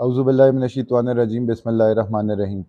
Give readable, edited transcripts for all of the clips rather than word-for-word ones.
औज़ुबिल्लाहिमिनश्शैतानिर्रजीम बिस्मिल्लाहिर्रहमानिर्रहीम।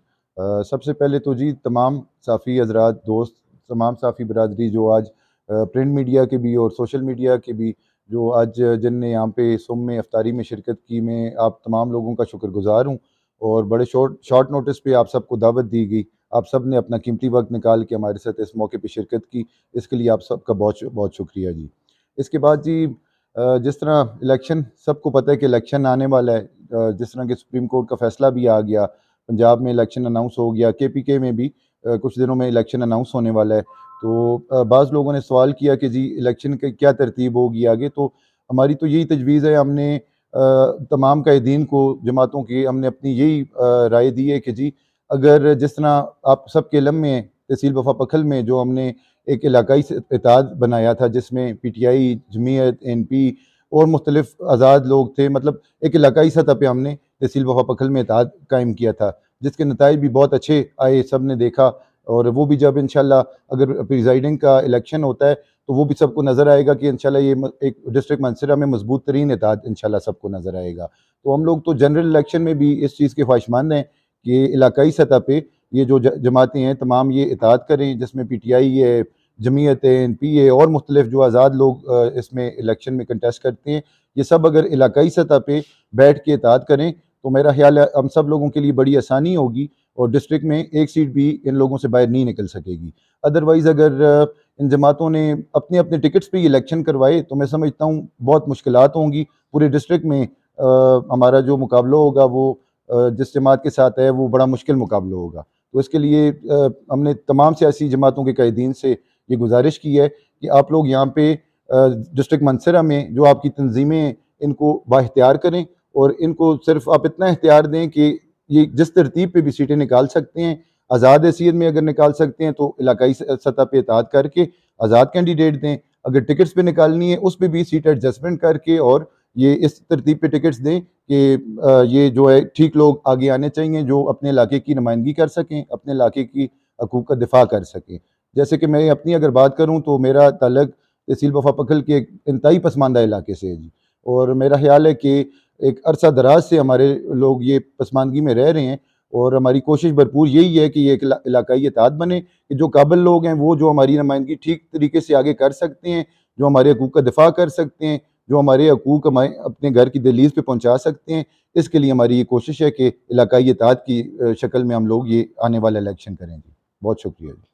सबसे पहले तो जी तमाम साफ़ी हज़रात दोस्त, तमाम साफ़ी बरादरी जो आज प्रिंट मीडिया के भी और सोशल मीडिया के भी जो आज जिनने यहाँ पे सुम में इफ्तारी में शिरकत की, मैं आप तमाम लोगों का शुक्रगुज़ार हूँ। और बड़े शॉर्ट नोटिस पे आप सबको दावत दी गई, आप सब ने अपना कीमती वक्त निकाल के हमारे साथ इस मौके पे शिरकत की, इसके लिए आप सबका बहुत बहुत शुक्रिया जी। इसके बाद जी जिस तरह इलेक्शन, सबको पता है कि इलेक्शन आने वाला है। जिस तरह के सुप्रीम कोर्ट का फैसला भी आ गया, पंजाब में इलेक्शन अनाउंस हो गया, केपीके में भी कुछ दिनों में इलेक्शन अनाउंस होने वाला है। तो बाज़ लोगों ने सवाल किया कि जी इलेक्शन की क्या तरतीब होगी आगे। तो हमारी तो यही तजवीज़ है, हमने तमाम कायदीन को, जमातों की, हमने अपनी यही राय दी है कि जी अगर जिस तरह आप सबके इल्म में है, तहसील वफा पखल में जो हमने एक इलाकाई इत्तेहाद बनाया था जिसमें पीटीआई, जमीयत, एनपी और मुख्तलिफ आज़ाद लोग थे, मतलब एक इलाकाई सतह पे हमने तहसील वफा पखल में इत्तेहाद कायम किया था, जिसके नताइज भी बहुत अच्छे आए, सब ने देखा। और वो भी जब इंशाल्लाह अगर प्रिजाइडिंग का इलेक्शन होता है तो वो भी सबको नज़र आएगा कि इंशाल्लाह ये एक डिस्ट्रिक्ट मंसूरा में मजबूत तरीन इत्तेहाद इंशाल्लाह सबको नज़र आएगा। तो हम लोग तो जनरल इलेक्शन में भी इस चीज़ के ख्वाहिशमंद हैं कि इलाकाई सतह पे ये जो जमातें हैं तमाम ये इत्तेहाद करें, जिसमें पीटीआई है, जमीयत है, एनपी है और मुख्तलिफ जो आज़ाद लोग इसमें इलेक्शन में कंटेस्ट करते हैं, ये सब अगर इलाकाई सतह पे बैठ के इत्तेहाद करें तो मेरा ख्याल है हम सब लोगों के लिए बड़ी आसानी होगी और डिस्ट्रिक्ट में एक सीट भी इन लोगों से बाहर नहीं निकल सकेगी। अदरवाइज़ अगर इन जमातों ने अपने अपने टिकट्स पे इलेक्शन करवाए तो मैं समझता हूँ बहुत मुश्किलात होंगी पूरे डिस्ट्रिक्ट में। हमारा जो मुकाबला होगा वो जिस जमात के साथ है वो बड़ा मुश्किल मुकाबला होगा। तो इसके लिए हमने तमाम सियासी जमातों के कायदीन से ये गुजारिश की है कि आप लोग यहाँ पे डिस्ट्रिक्ट मंसूरा में जो आपकी तंजीमें, इनको बाइख्तियार करें और इनको सिर्फ आप इतना इख्तियार दें कि ये जिस तरतीब पे भी सीटें निकाल सकते हैं, आज़ाद हैसियत में अगर निकाल सकते हैं तो इलाकाई सतह पे इत्तेहाद करके आज़ाद कैंडिडेट दें, अगर टिकट्स पे निकालनी है उस पर भी सीट एडजस्टमेंट करके और ये इस तरतीब पे टिकट्स दें कि ये जो है ठीक लोग आगे आने चाहिए जो अपने इलाके की नुमाइंदगी कर सकें, अपने इलाके की हकूक़ का दिफा कर सकें। जैसे कि मैं अपनी अगर बात करूँ तो मेरा ताल्लुक तहसील वफा पखल के एक इंतहाई पसमानदा इलाके से है जी। और मेरा ख्याल है कि एक अरसा दराज से हमारे लोग ये पसमानदगी में रह रहे हैं और हमारी कोशिश भरपूर यही है कि ये एक इलाकाई इत्तेहाद बने कि जो काबिल लोग हैं वो जो हमारी नुमाइंदगी ठीक तरीके से आगे कर सकते हैं, जो हमारे हकूक़ का दिफा कर सकते हैं, जो हमारे हकूक़ हमारे अपने घर की दहलीज़ पे पहुँचा सकते हैं। इसके लिए हमारी ये कोशिश है कि इलाकाई इत्तेहाद की शक्ल में हम लोग ये आने वाला इलेक्शन करें जी। बहुत शुक्रिया जी।